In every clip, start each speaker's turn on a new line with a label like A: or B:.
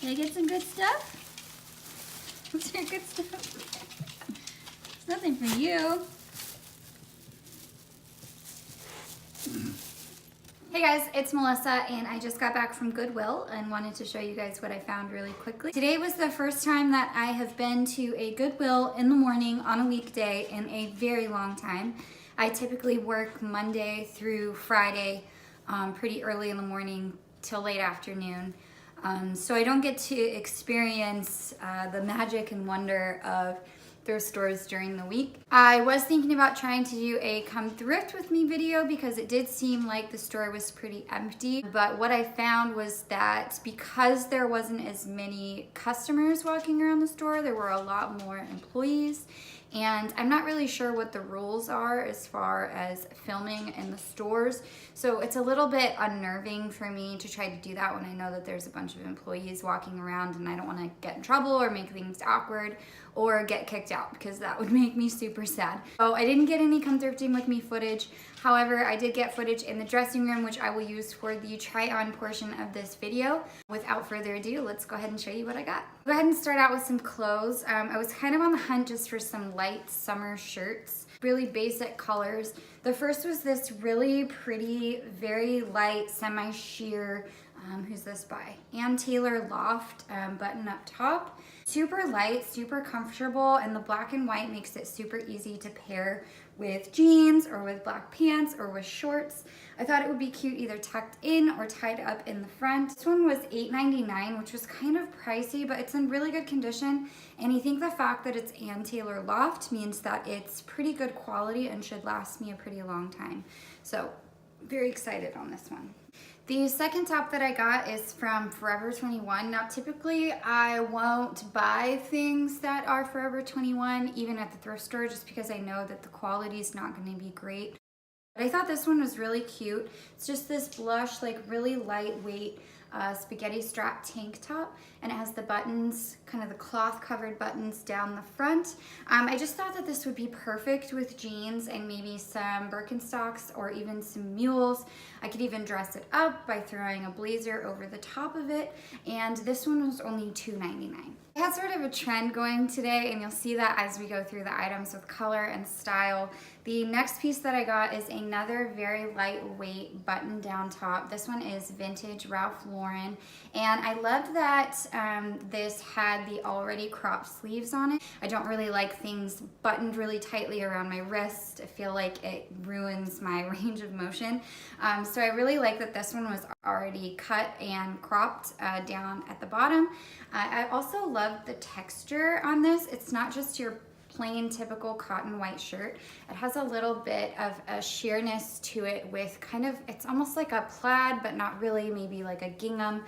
A: Did I get some good stuff? What's your good stuff? It's nothing for you. Hey guys, it's Melissa and I just got back from Goodwill and wanted to show you guys what I found really quickly. Today was the first time that I have been to a Goodwill in the morning on a weekday in a very long time. I typically work Monday through Friday pretty early in the morning till late afternoon. So I don't get to experience the magic and wonder of thrift stores during the week. I was thinking about trying to do a come thrift with me video because it did seem like the store was pretty empty, but what I found was that because there wasn't as many customers walking around the store, there were a lot more employees. And I'm not really sure what the rules are as far as filming in the stores. So it's a little bit unnerving for me to try to do that when I know that there's a bunch of employees walking around and I don't want to get in trouble or make things awkward or get kicked out because that would make me super sad. So I didn't get any come thrifting with me footage. However, I did get footage in the dressing room, which I will use for the try on portion of this video. Without further ado, let's go ahead and show you what I got. Go ahead and start out with some clothes. I was kind of on the hunt just for some light summer shirts, really basic colors. The first was this really pretty, very light, semi-sheer, who's this by? Ann Taylor Loft button up top. Super light, super comfortable, and the black and white makes it super easy to pair with jeans or with black pants or with shorts. I thought it would be cute either tucked in or tied up in the front. This one was $8.99, which was kind of pricey, but it's in really good condition. And I think the fact that it's Ann Taylor Loft means that it's pretty good quality and should last me a pretty long time. So very excited on this one. The second top that I got is from Forever 21. Now typically I won't buy things that are Forever 21 even at the thrift store just because I know that the quality is not going to be great. But I thought this one was really cute. It's just this blush, like really lightweight spaghetti strap tank top, and it has the buttons, kind of the cloth covered buttons down the front. I just thought that this would be perfect with jeans and maybe some Birkenstocks or even some mules. I could even dress it up by throwing a blazer over the top of it, and this one was only $2.99. I had sort of a trend going today, and you'll see that as we go through the items with color and style. The next piece that I got is another very lightweight button down top. This one is vintage Ralph Lauren, and I loved that this had the already cropped sleeves on it. I don't really like things buttoned really tightly around my wrist. I feel like it ruins my range of motion. So I really like that this one was already cut and cropped down at the bottom. I also love the texture on this. It's not just your plain typical cotton white shirt. It has a little bit of a sheerness to it with kind of, it's almost like a plaid, but not really, maybe like a gingham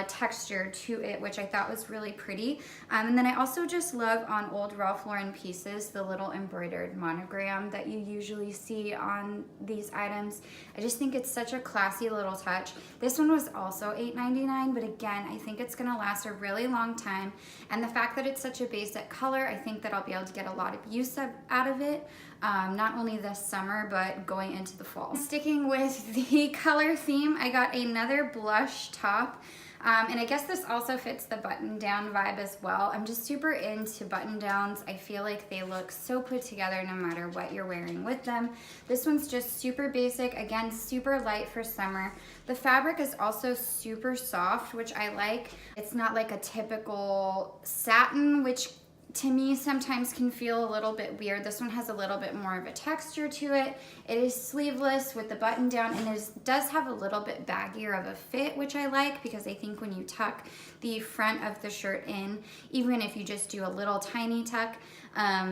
A: texture to it, which I thought was really pretty. And then I also just love on old Ralph Lauren pieces the little embroidered monogram that you usually see on these items. I just think it's such a classy little touch. This one was also $8.99, but again, I think it's gonna last a really long time. And the fact that it's such a basic color, I think that I'll be able to get a lot of use out of it. Not only this summer, but going into the fall. Sticking with the color theme, I got another blush top. And I guess this also fits the button down vibe as well. I'm just super into button downs. I feel like they look so put together no matter what you're wearing with them. This one's just super basic, again, super light for summer. The fabric is also super soft, which I like. It's not like a typical satin, which to me sometimes can feel a little bit weird. This one has a little bit more of a texture to it. It is sleeveless with the button down, and it does have a little bit baggier of a fit, which I like because I think when you tuck the front of the shirt in, even if you just do a little tiny tuck,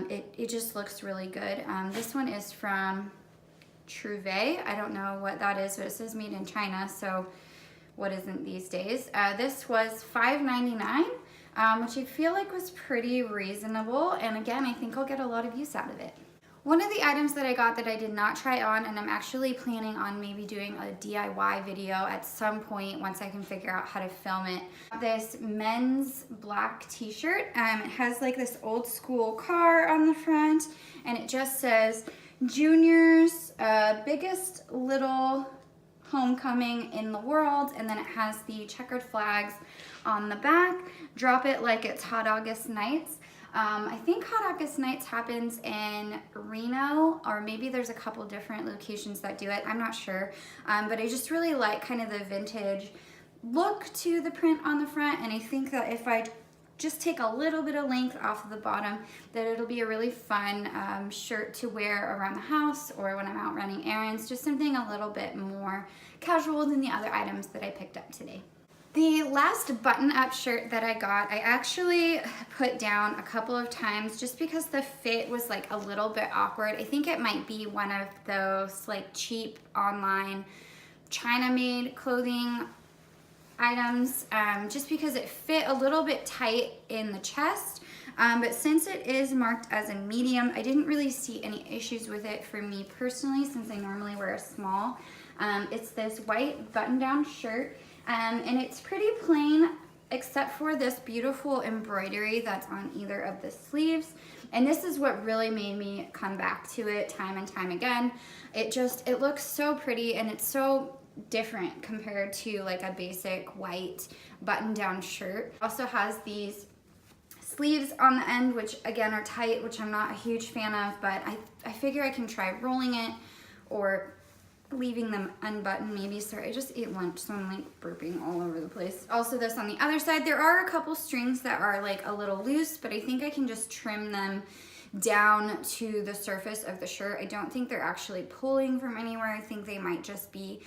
A: it just looks really good. This one is from Thrift. I don't know what that is, but it says made in China, so what isn't these days? This was $5.99. Which I feel like was pretty reasonable, and again, I think I'll get a lot of use out of it. One of the items that I got that I did not try on, and I'm actually planning on maybe doing a DIY video at some point once I can figure out how to film it. This men's black t-shirt. It has like this old school car on the front, and it just says Junior's biggest little homecoming in the world, and then it has the checkered flags on the back. Drop it like it's Hot August Nights. I think Hot August Nights happens in Reno, or maybe there's a couple different locations that do it. I'm not sure, but I just really like kind of the vintage look to the print on the front, and I think that if I just take a little bit of length off of the bottom, that it'll be a really fun shirt to wear around the house or when I'm out running errands, just something a little bit more casual than the other items that I picked up today. The last button-up shirt that I got, I actually put down a couple of times just because the fit was like a little bit awkward. I think it might be one of those like cheap online China-made clothing items, just because it fit a little bit tight in the chest. But since it is marked as a medium, I didn't really see any issues with it for me personally, since I normally wear a small. It's this white button-down shirt. And it's pretty plain except for this beautiful embroidery that's on either of the sleeves. And this is what really made me come back to it time and time again. It looks so pretty, and it's so different compared to like a basic white button-down shirt. It also has these sleeves on the end, which again are tight, which I'm not a huge fan of, but I figure I can try rolling it or leaving them unbuttoned maybe. Sorry, I just ate lunch, so I'm like burping all over the place. Also, this on the other side, there are a couple strings that are like a little loose, but I think I can just trim them down to the surface of the shirt. I don't think they're actually pulling from anywhere. I think they might just be,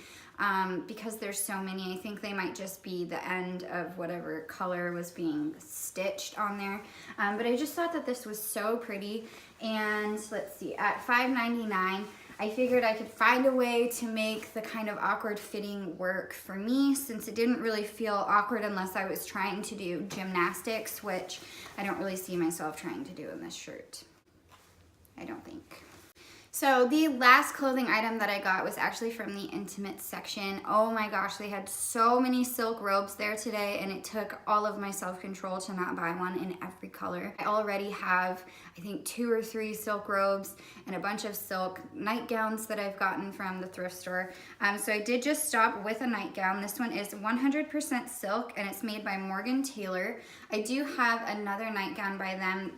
A: because there's so many, I think they might just be the end of whatever color was being stitched on there. But I just thought that this was so pretty. And let's see, at $5.99, I figured I could find a way to make the kind of awkward fitting work for me, since it didn't really feel awkward unless I was trying to do gymnastics, which I don't really see myself trying to do in this shirt. I don't think. So the last clothing item that I got was actually from the intimate section. Oh my gosh, they had so many silk robes there today, and it took all of my self-control to not buy one in every color. I already have, I think, 2 or 3 silk robes and a bunch of silk nightgowns that I've gotten from the thrift store. So I did just stop with a nightgown. This one is 100% silk, and it's made by Morgan Taylor. I do have another nightgown by them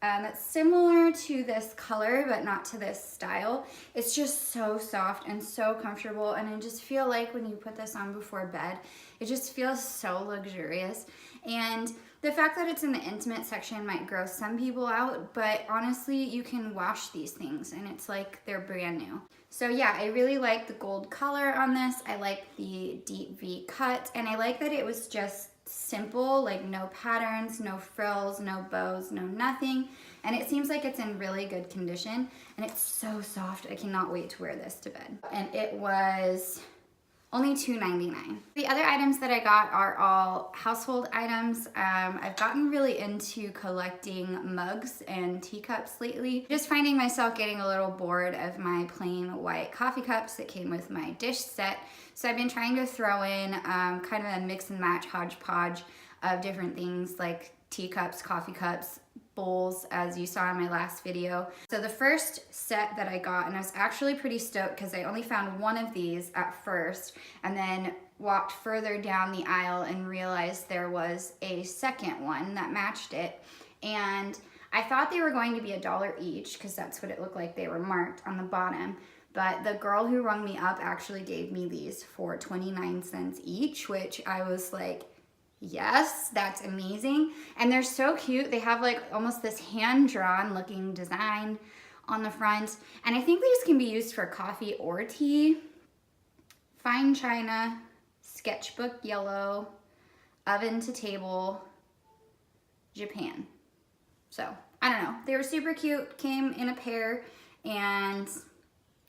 A: that's similar to this color, but not to this style. It's just so soft and so comfortable, and I just feel like when you put this on before bed, it just feels so luxurious. And the fact that it's in the intimate section might gross some people out, but honestly, you can wash these things and it's like they're brand new. So yeah, I really like the gold color on this. I like the deep V cut, and I like that it was just simple, like no patterns, no frills, no bows, no nothing. And it seems like it's in really good condition, and it's so soft. I cannot wait to wear this to bed. And it was only $2.99. The other items that I got are all household items. I've gotten really into collecting mugs and teacups lately. Just finding myself getting a little bored of my plain white coffee cups that came with my dish set. So I've been trying to throw in kind of a mix and match hodgepodge of different things like teacups, coffee cups, bowls, as you saw in my last video. So the first set that I got, and I was actually pretty stoked because I only found one of these at first, and then walked further down the aisle and realized there was a second one that matched it. And I thought they were going to be $1 each because that's what it looked like they were marked on the bottom. But the girl who rung me up actually gave me these for 29 cents each, which I was like, yes, that's amazing. And they're so cute. They have like almost this hand-drawn looking design on the front. And I think these can be used for coffee or tea. Fine china, sketchbook yellow, oven to table, Japan. So, I don't know. They were super cute, came in a pair, and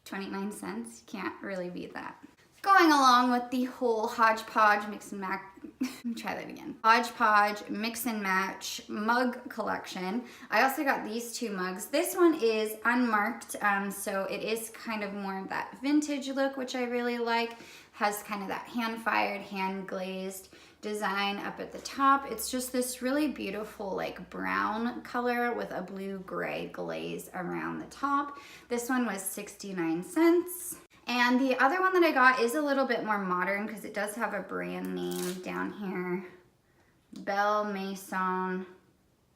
A: 29 cents. Can't really beat that. Going along with the whole hodgepodge mix and match, let me try that again. Hodgepodge mix and match mug collection. I also got these 2 mugs. This one is unmarked, so it is kind of more of that vintage look, which I really like. Has kind of that hand-fired, hand-glazed design up at the top. It's just this really beautiful like brown color with a blue-gray glaze around the top. This one was 69 cents. And the other one that I got is a little bit more modern because it does have a brand name down here. Belle Maison,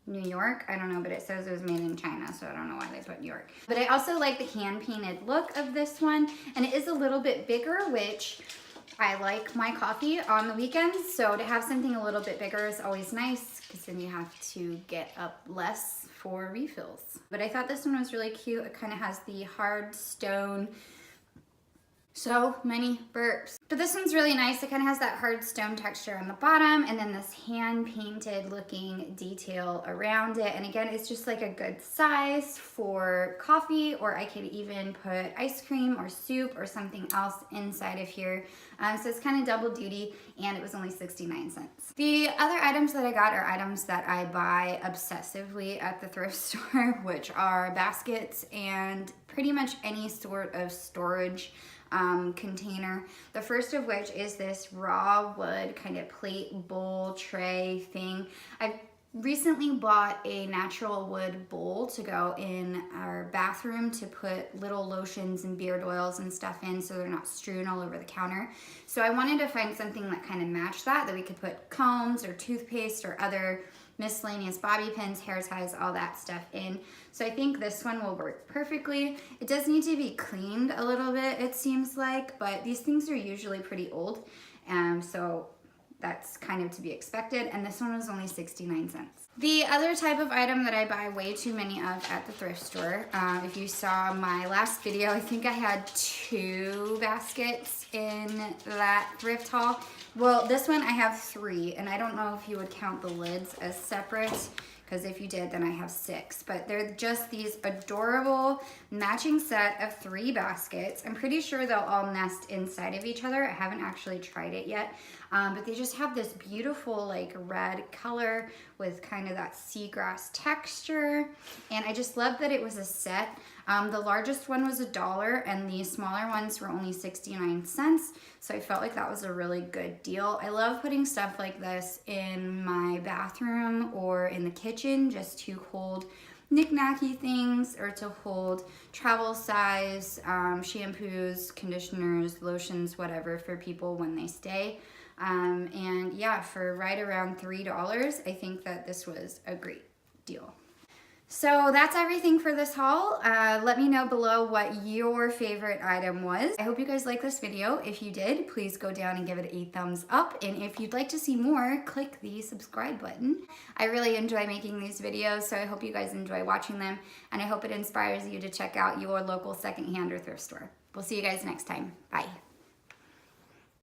A: New York. I don't know, but it says it was made in China, so I don't know why they put New York. But I also like the hand-painted look of this one, and it is a little bit bigger, which I like my coffee on the weekends, so to have something a little bit bigger is always nice because then you have to get up less for refills. But I thought this one was really cute. It kind of has the hard stone. So many burps. But this one's really nice. It kind of has that hard stone texture on the bottom and then this hand-painted looking detail around it. And again, it's just like a good size for coffee, or I could even put ice cream or soup or something else inside of here. So it's kind of double duty, and it was only 69 cents. The other items that I got are items that I buy obsessively at the thrift store, which are baskets and pretty much any sort of storage container. The first of which is this raw wood kind of plate bowl tray thing. I've recently bought a natural wood bowl to go in our bathroom to put little lotions and beard oils and stuff in so they're not strewn all over the counter. So I wanted to find something that kind of matched that we could put combs or toothpaste or other miscellaneous bobby pins, hair ties, all that stuff in. So I think this one will work perfectly. It does need to be cleaned a little bit, it seems like, but these things are usually pretty old, so that's kind of to be expected, and this one was only 69 cents. The other type of item that I buy way too many of at the thrift store, if you saw my last video, I think I had 2 baskets in that thrift haul. Well, this one I have 3, and I don't know if you would count the lids as separate, because if you did, then I have 6. But they're just these adorable matching set of 3 baskets. I'm pretty sure they'll all nest inside of each other. I haven't actually tried it yet. But they just have this beautiful like red color with kind of that seagrass texture. And I just love that it was a set. The largest one was $1 and the smaller ones were only 69 cents. So I felt like that was a really good deal. I love putting stuff like this in my bathroom or in the kitchen just to hold knick-knacky things or to hold travel size shampoos, conditioners, lotions, whatever for people when they stay. And yeah, for right around $3, I think that this was a great deal. So that's everything for this haul. Let me know below what your favorite item was. I hope you guys liked this video. If you did, please go down and give it a thumbs up. And if you'd like to see more, click the subscribe button. I really enjoy making these videos, so I hope you guys enjoy watching them. And I hope it inspires you to check out your local secondhand or thrift store. We'll see you guys next time. Bye.